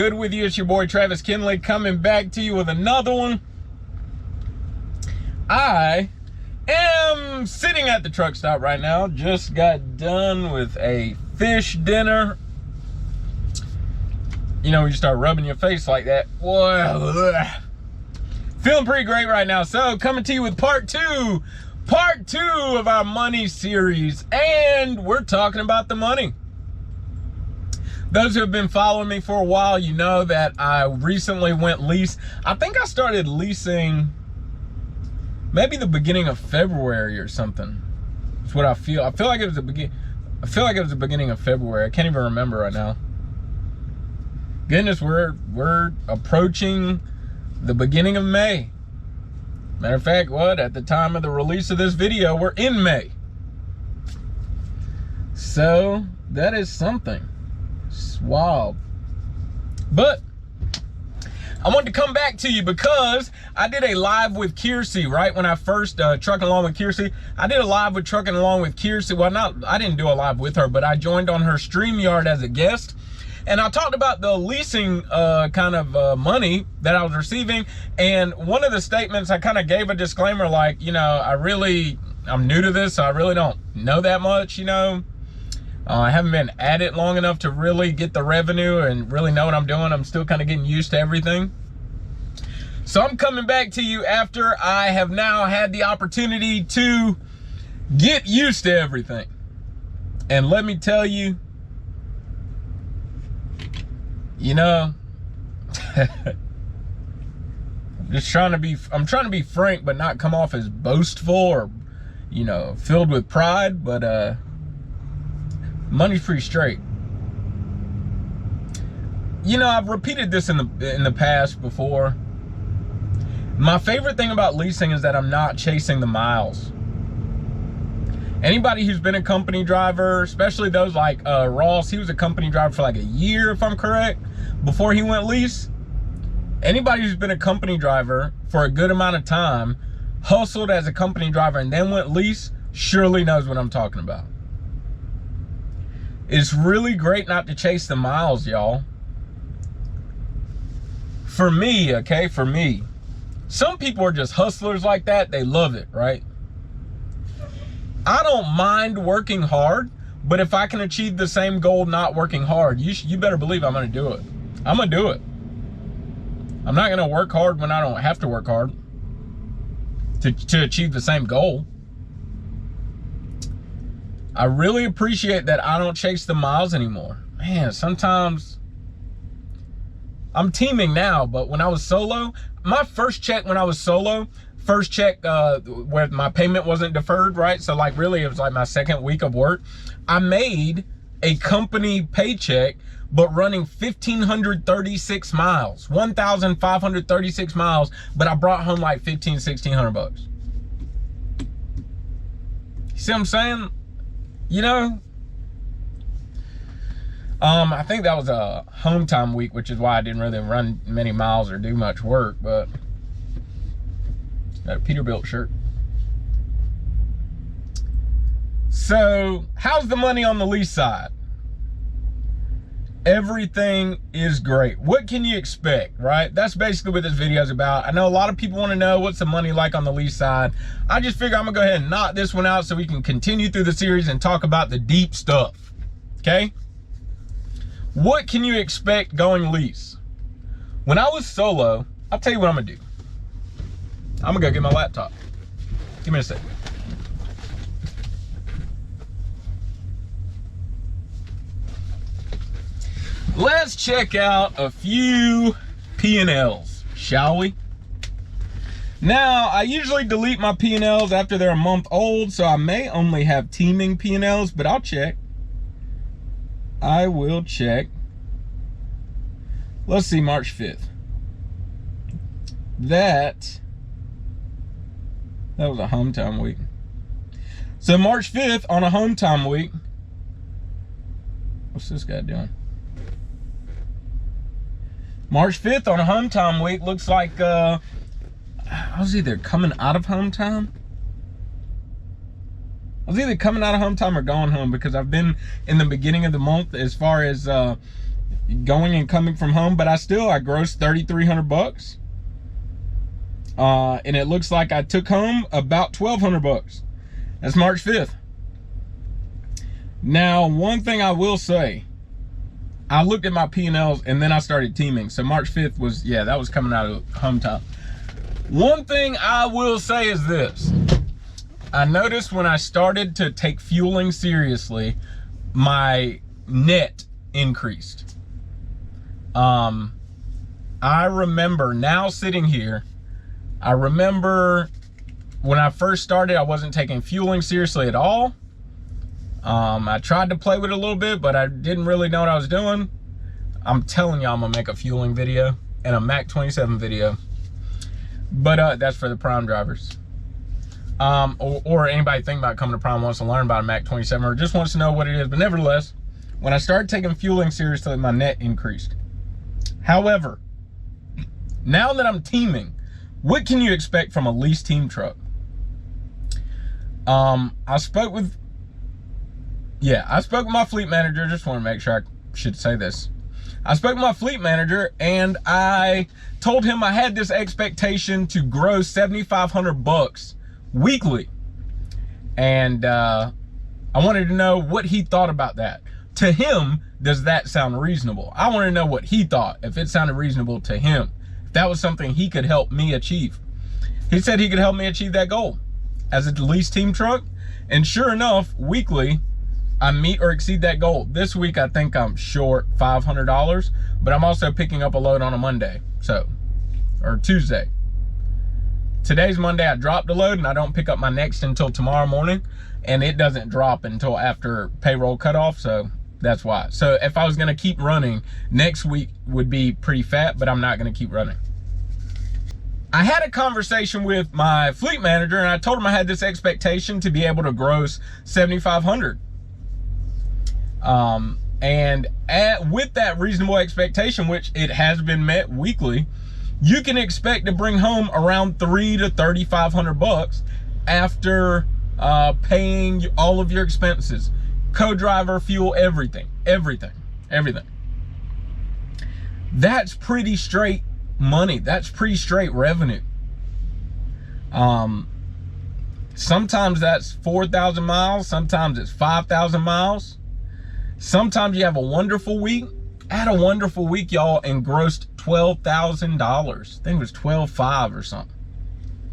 good with you? It's your boy Travis Kinley coming back to you with another one. I am sitting at the truck stop right now. Just got done with a fish dinner. You know, when you start rubbing your face like that. Boy, feeling pretty great right now. So coming to you with part two of our money series, and we're talking about the money. Those who have been following me for a while, you know that I recently went lease. I think I started leasing maybe the beginning of February or something. That's what I feel. I feel like it was the beginning of February. I can't even remember right now. Goodness, we're approaching the beginning of May. Matter of fact, at the time of the release of this video, we're in May. So that is something. It's wild. But I wanted to come back to you because I did a live with Kiersey, right? When I first trucking along with Kiersey, I did a live with trucking along with Kiersey. Well, I didn't do a live with her, but I joined on her StreamYard as a guest. And I talked about the leasing kind of money that I was receiving. And one of the statements, I kind of gave a disclaimer, like, you know, I'm new to this, so I really don't know that much, you know. I haven't been at it long enough to really get the revenue and really know what I'm doing. I'm still kind of getting used to everything. So I'm coming back to you after I have now had the opportunity to get used to everything. And let me tell you, you know, I'm trying to be frank, but not come off as boastful or, you know, filled with pride, but money's pretty straight. You know, I've repeated this in the past before. My favorite thing about leasing is that I'm not chasing the miles. Anybody who's been a company driver, especially those like Ross, he was a company driver for like a year, if I'm correct, before he went lease. Anybody who's been a company driver for a good amount of time, hustled as a company driver and then went lease, surely knows what I'm talking about. It's really great not to chase the miles, y'all. For me, okay, for me. Some people are just hustlers like that. They love it, right? I don't mind working hard, but if I can achieve the same goal not working hard, you better believe I'm gonna do it. I'm gonna do it. I'm not gonna work hard when I don't have to work hard to achieve the same goal. I really appreciate that I don't chase the miles anymore. Man, sometimes I'm teaming now, but when I was solo, my first check when I was solo, where my payment wasn't deferred, right? So like really it was like my second week of work. I made a company paycheck, but running 1,536 miles, 1,536 miles, but I brought home like 1,600 bucks. You see what I'm saying? You know? I think that was a home time week, which is why I didn't really run many miles or do much work, but got a Peterbilt shirt. So, how's the money on the lease side? Everything is great. What can you expect, right? That's basically what this video is about. I know a lot of people want to know what's the money like on the lease side. I just figure I'm gonna go ahead and knock this one out so we can continue through the series and talk about the deep stuff, okay? What can you expect going lease? When I was solo, I'll tell you what I'm gonna do. I'm gonna go get my laptop. Give me a second. Let's check out a few P&Ls, shall we? Now, I usually delete my P&Ls after they're a month old, so I may only have teaming P&Ls, but I'll check. I will check. Let's see, March 5th. That was a home time week. So March 5th on a home time week. What's this guy doing? March 5th on a home time week looks like I was either coming out of home time. I was either coming out of home time or going home, because I've been in the beginning of the month as far as going and coming from home, but I grossed 3,300 bucks. And it looks like I took home about 1,200 bucks. That's March 5th. Now, one thing I will say, I looked at my P&Ls and then I started teaming. So March 5th was, yeah, that was coming out of home top. One thing I will say is this. I noticed when I started to take fueling seriously, my net increased. I remember now sitting here, I remember when I first started, I wasn't taking fueling seriously at all. I tried to play with it a little bit, but I didn't really know what I was doing. I'm telling y'all I'm gonna make a fueling video and a Mac 27 video. But that's for the prime drivers. Or anybody thinking about coming to prime wants to learn about a Mac 27 or just wants to know what it is. But nevertheless, when I started taking fueling seriously, my net increased. However, now that I'm teaming, what can you expect from a lease team truck? I spoke with my fleet manager. Just want to make sure I should say this. I spoke with my fleet manager and I told him I had this expectation to gross 7,500 bucks weekly. And I wanted to know what he thought about that. To him, does that sound reasonable? I want to know what he thought, if it sounded reasonable to him. If that was something he could help me achieve. He said he could help me achieve that goal as a lease team truck. And sure enough, weekly, I meet or exceed that goal. This week, I think I'm short $500, but I'm also picking up a load on a Monday, or Tuesday. Today's Monday, I dropped a load and I don't pick up my next until tomorrow morning, and it doesn't drop until after payroll cutoff, so that's why. So if I was gonna keep running, next week would be pretty fat, but I'm not gonna keep running. I had a conversation with my fleet manager and I told him I had this expectation to be able to gross 7,500. And with that reasonable expectation, which it has been met weekly, you can expect to bring home around 3,000 to 3,500 bucks after paying all of your expenses, co-driver, fuel, everything. That's pretty straight money. That's pretty straight revenue. Sometimes that's 4,000 miles. Sometimes it's 5,000 miles. Sometimes you have a wonderful week. I had a wonderful week, y'all, and grossed $12,000. I think it was 12,500 or something.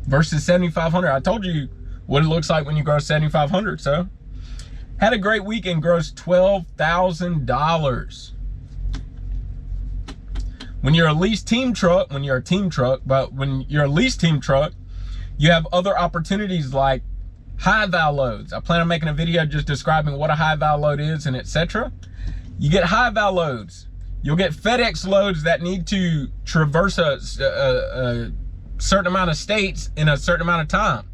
Versus 7,500. I told you what it looks like when you gross 7,500. So, had a great week and grossed $12,000. When you're a lease team truck, when you're a lease team truck, you have other opportunities like high val loads. I plan on making a video just describing what a high val load is and etc. You get high val loads. You'll get FedEx loads that need to traverse a certain amount of states in a certain amount of time.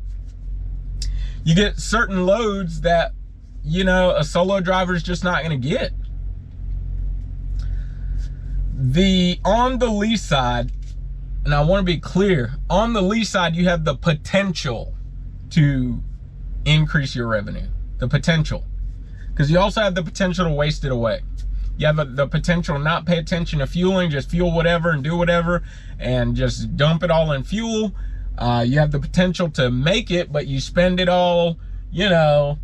You get certain loads that, you know, a solo driver is just not going to get. On the lease side, and I want to be clear, on the lease side, you have the potential to increase your revenue. The potential. Because you also have the potential to waste it away. You have the potential to not pay attention to fueling, just fuel whatever and do whatever and just dump it all in fuel. You have the potential to make it, but you spend it all, you know,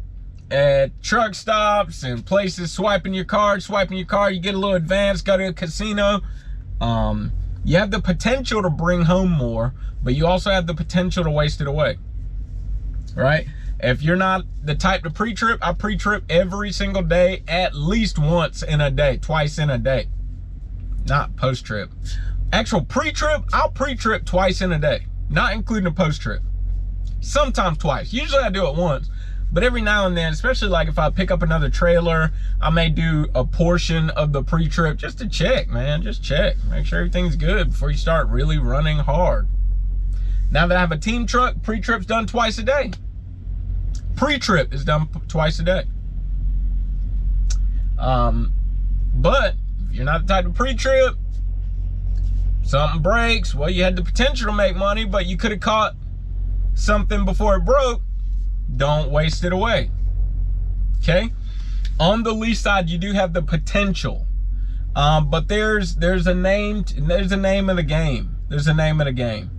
at truck stops and places, swiping your card, you get a little advance, go to a casino. You have the potential to bring home more, but you also have the potential to waste it away, right? If you're not the type to pre-trip, I pre-trip every single day, at least once in a day, twice in a day. Not post-trip. Actual pre-trip, I'll pre-trip twice in a day, not including a post-trip. Sometimes twice. Usually I do it once, but every now and then, especially like if I pick up another trailer, I may do a portion of the pre-trip just to check, man. Just check. Make sure everything's good before you start really running hard. Now that I have a team truck, pre-trip's done twice a day. Pre-trip is done twice a day. But if you're not the type of pre-trip, something breaks, well, you had the potential to make money, but you could have caught something before it broke. Don't waste it away. Okay? On the lease side, you do have the potential But there's a name of the game. There's a name of the game.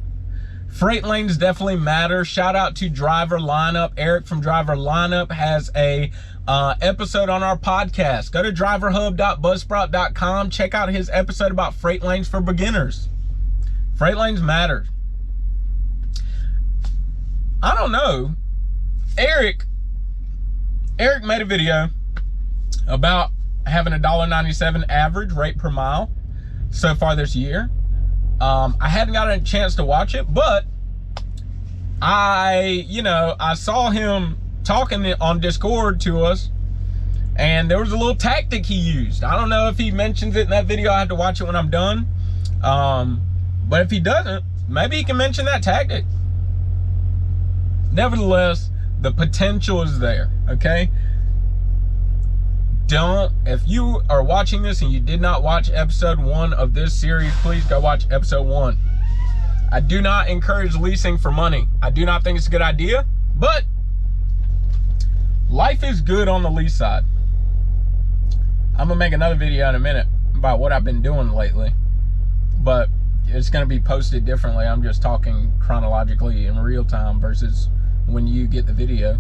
Freight lanes definitely matter. Shout out to Driver Lineup. Eric from Driver Lineup has a episode on our podcast. Go to driverhub.buzzsprout.com. Check out his episode about freight lanes for beginners. Freight lanes matter. I don't know. Eric made a video about having a $1.97 average rate per mile so far this year. I hadn't gotten a chance to watch it, but I saw him talking on Discord to us, and there was a little tactic he used. I don't know if he mentions it in that video. I have to watch it when I'm done. But if he doesn't, maybe he can mention that tactic. Nevertheless, the potential is there, okay? If you are watching this and you did not watch episode 1 of this series, please go watch episode 1. I do not encourage leasing for money. I do not think it's a good idea, but life is good on the lease side. I'm gonna make another video in a minute about what I've been doing lately, but it's gonna be posted differently. I'm just talking chronologically in real time versus when you get the video.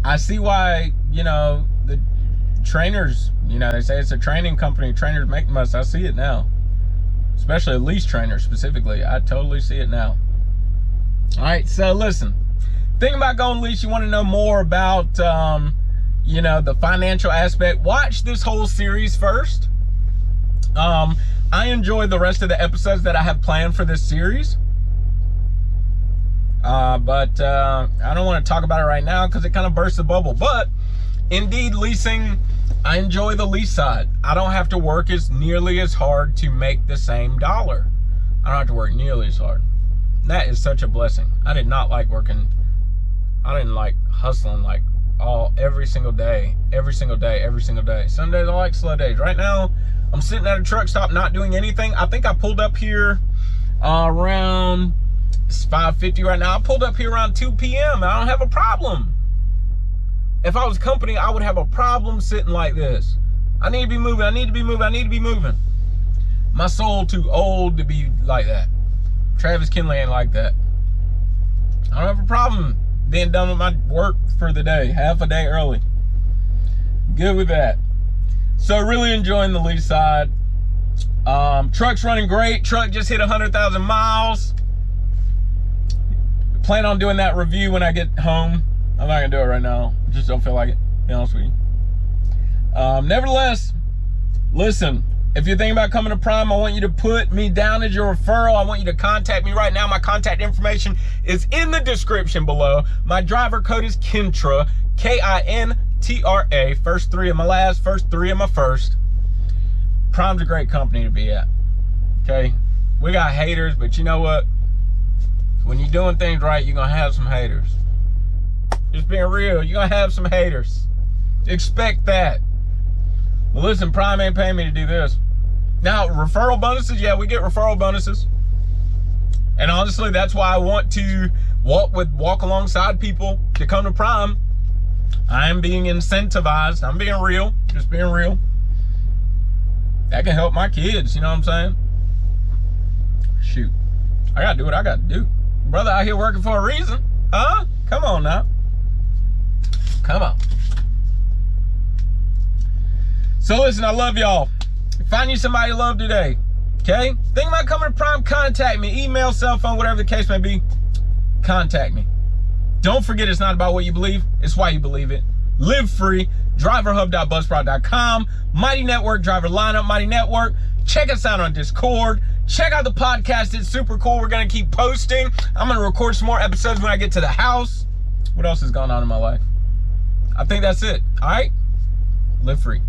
I see why, the trainers, they say it's a training company, trainers make the most. I see it now, especially lease trainers specifically. I totally see it now. All right, so listen, think about going lease. You want to know more about, the financial aspect. Watch this whole series first. I enjoy the rest of the episodes that I have planned for this series. But I don't want to talk about it right now because it kind of bursts the bubble. But indeed, leasing, I enjoy the lease side. I don't have to work nearly as hard to make the same dollar. I don't have to work nearly as hard. That is such a blessing. I did not like working. I didn't like hustling like every single day. Some days I like slow days. Right now, I'm sitting at a truck stop not doing anything. I think I pulled up here around, it's 5:50 right now. I pulled up here around 2 p.m. I don't have a problem. If I was company, I would have a problem sitting like this. I need to be moving. My soul too old to be like that. Travis Kinley ain't like that. I don't have a problem being done with my work for the day, half a day early. Good with that. So really enjoying the lease side. Truck's running great. Truck just hit 100,000 miles. Plan on doing that review when I get home. I'm not gonna do it right now. Just don't feel like it, to be honest with you. Nevertheless, listen, if you're thinking about coming to Prime, I want you to put me down as your referral. I want you to contact me right now. My contact information is in the description below. My driver code is KINTRA, KINTRA, first 3 of my last, first 3 of my first. Prime's a great company to be at, okay? We got haters, but you know what? When you're doing things right, you're gonna have some haters. Just being real, you're gonna have some haters. Expect that. Well, listen, Prime ain't paying me to do this. Now, referral bonuses, yeah, we get referral bonuses. And honestly, that's why I want to walk alongside people to come to Prime. I am being incentivized. I'm being real, just being real. That can help my kids, you know what I'm saying? Shoot, I gotta do what I gotta do. Brother out here working for a reason, huh? Come on now. Come on. So listen, I love y'all. Find you somebody to love today, okay? Think about coming to Prime, contact me. Email, cell phone, whatever the case may be. Contact me. Don't forget, it's not about what you believe, it's why you believe it. Live free. driverhub.buzzsprout.com. Mighty Network, Driver Lineup, Mighty Network. Check us out on Discord. Check out the podcast. It's super cool. We're going to keep posting. I'm going to record some more episodes when I get to the house. What else is going on in my life? I think that's it. All right? Live free.